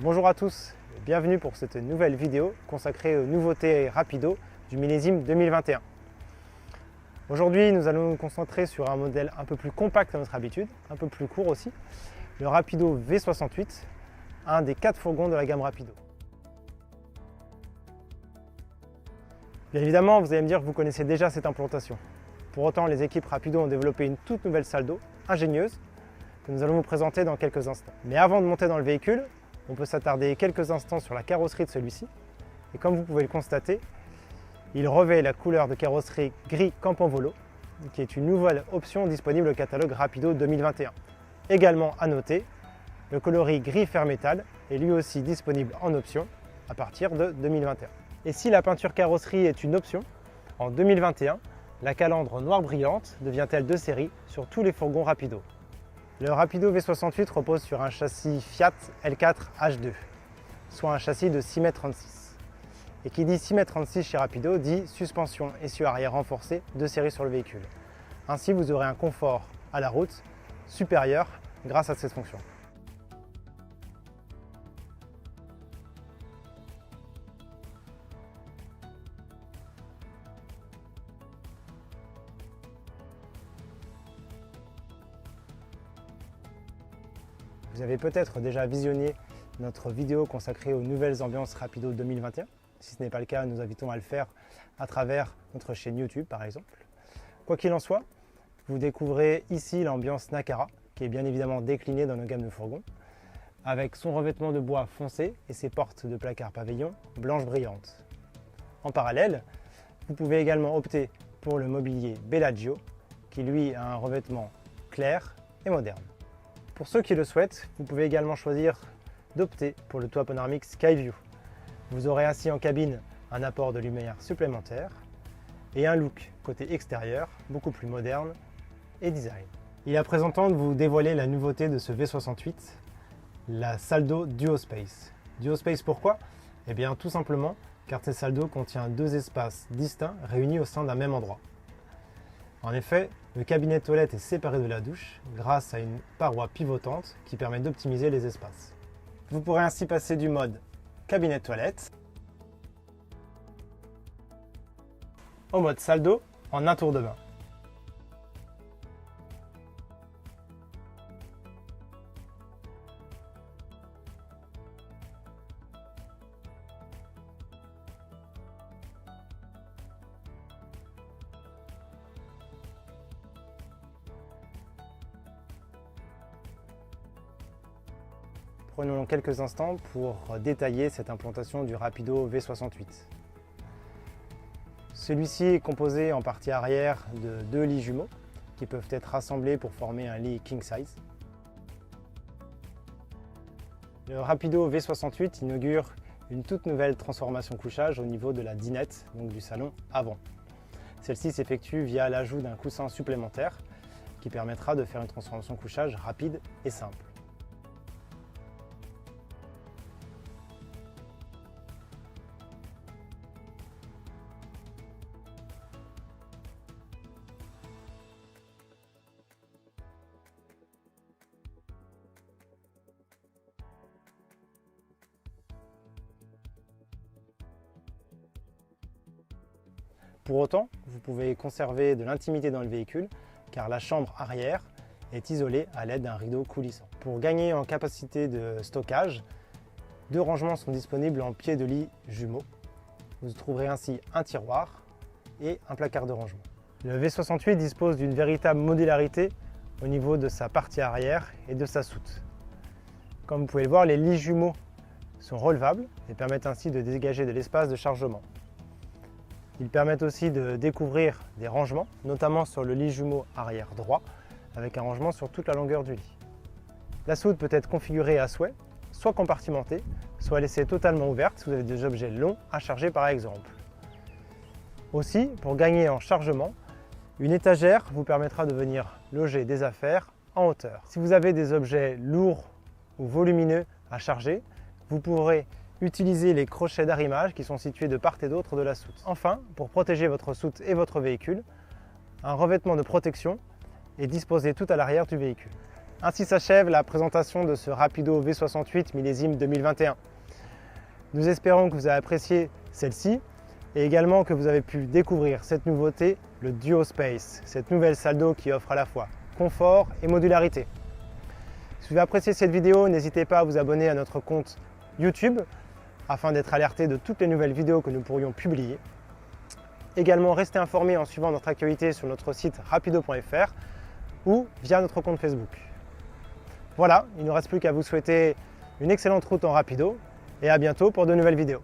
Bonjour à tous, bienvenue pour cette nouvelle vidéo consacrée aux nouveautés Rapido du millésime 2021. Aujourd'hui, nous allons nous concentrer sur un modèle un peu plus compact à notre habitude, un peu plus court aussi, le Rapido V68, un des 4 fourgons de la gamme Rapido. Bien évidemment, vous allez me dire que vous connaissez déjà cette implantation. Pour autant, les équipes Rapido ont développé une toute nouvelle salle d'eau, ingénieuse, que nous allons vous présenter dans quelques instants. Mais avant de monter dans le véhicule, on peut s'attarder quelques instants sur la carrosserie de celui-ci. Et comme vous pouvez le constater, il revêt la couleur de carrosserie gris Campanvolo, qui est une nouvelle option disponible au catalogue Rapido 2021. Également à noter, le coloris gris fer métal est lui aussi disponible en option à partir de 2021. Et si la peinture carrosserie est une option, en 2021, la calandre noire brillante devient-elle de série sur tous les fourgons Rapido. Le Rapido V68 repose sur un châssis Fiat L4 H2, soit un châssis de 6,36 m. Et qui dit 6,36 m chez Rapido dit suspension essieu arrière renforcée de série sur le véhicule. Ainsi, vous aurez un confort à la route supérieur grâce à cette fonction. Vous avez peut-être déjà visionné notre vidéo consacrée aux nouvelles ambiances Rapido 2021. Si ce n'est pas le cas, nous invitons à le faire à travers notre chaîne YouTube par exemple. Quoi qu'il en soit, vous découvrez ici l'ambiance Nakara, qui est bien évidemment déclinée dans nos gammes de fourgons, avec son revêtement de bois foncé et ses portes de placard pavillon blanches brillantes. En parallèle, vous pouvez également opter pour le mobilier Bellagio, qui lui a un revêtement clair et moderne. Pour ceux qui le souhaitent, vous pouvez également choisir d'opter pour le toit panoramique Skyview. Vous aurez ainsi en cabine un apport de lumière supplémentaire et un look côté extérieur beaucoup plus moderne et design. Il est à présent temps de vous dévoiler la nouveauté de ce V68, la salle d'eau Duospace. Duospace pourquoi? Eh bien tout simplement car cette salle d'eau contient deux espaces distincts réunis au sein d'un même endroit. En effet, le cabinet de toilette est séparé de la douche grâce à une paroi pivotante qui permet d'optimiser les espaces. Vous pourrez ainsi passer du mode cabinet de toilette au mode salle d'eau en un tour de main. Prenons quelques instants pour détailler cette implantation du Rapido V68. Celui-ci est composé en partie arrière de deux lits jumeaux qui peuvent être rassemblés pour former un lit king size. Le Rapido V68 inaugure une toute nouvelle transformation couchage au niveau de la dinette, donc du salon avant. Celle-ci s'effectue via l'ajout d'un coussin supplémentaire qui permettra de faire une transformation couchage rapide et simple. Pour autant, vous pouvez conserver de l'intimité dans le véhicule car la chambre arrière est isolée à l'aide d'un rideau coulissant. Pour gagner en capacité de stockage, deux rangements sont disponibles en pied de lit jumeaux. Vous trouverez ainsi un tiroir et un placard de rangement. Le V68 dispose d'une véritable modularité au niveau de sa partie arrière et de sa soute. Comme vous pouvez le voir, les lits jumeaux sont relevables et permettent ainsi de dégager de l'espace de chargement. Ils permettent aussi de découvrir des rangements, notamment sur le lit jumeau arrière droit, avec un rangement sur toute la longueur du lit. La soute peut être configurée à souhait, soit compartimentée, soit laissée totalement ouverte si vous avez des objets longs à charger par exemple. Aussi, pour gagner en chargement, une étagère vous permettra de venir loger des affaires en hauteur. Si vous avez des objets lourds ou volumineux à charger, vous pourrez utilisez les crochets d'arrimage qui sont situés de part et d'autre de la soute. Enfin, pour protéger votre soute et votre véhicule, un revêtement de protection est disposé tout à l'arrière du véhicule. Ainsi s'achève la présentation de ce Rapido V68 millésime 2021. Nous espérons que vous avez apprécié celle-ci et également que vous avez pu découvrir cette nouveauté, le DuoSpace, cette nouvelle salle d'eau qui offre à la fois confort et modularité. Si vous avez apprécié cette vidéo, n'hésitez pas à vous abonner à notre compte YouTube afin d'être alerté de toutes les nouvelles vidéos que nous pourrions publier. Également, restez informés en suivant notre actualité sur notre site rapido.fr ou via notre compte Facebook. Voilà, il ne nous reste plus qu'à vous souhaiter une excellente route en rapido et à bientôt pour de nouvelles vidéos.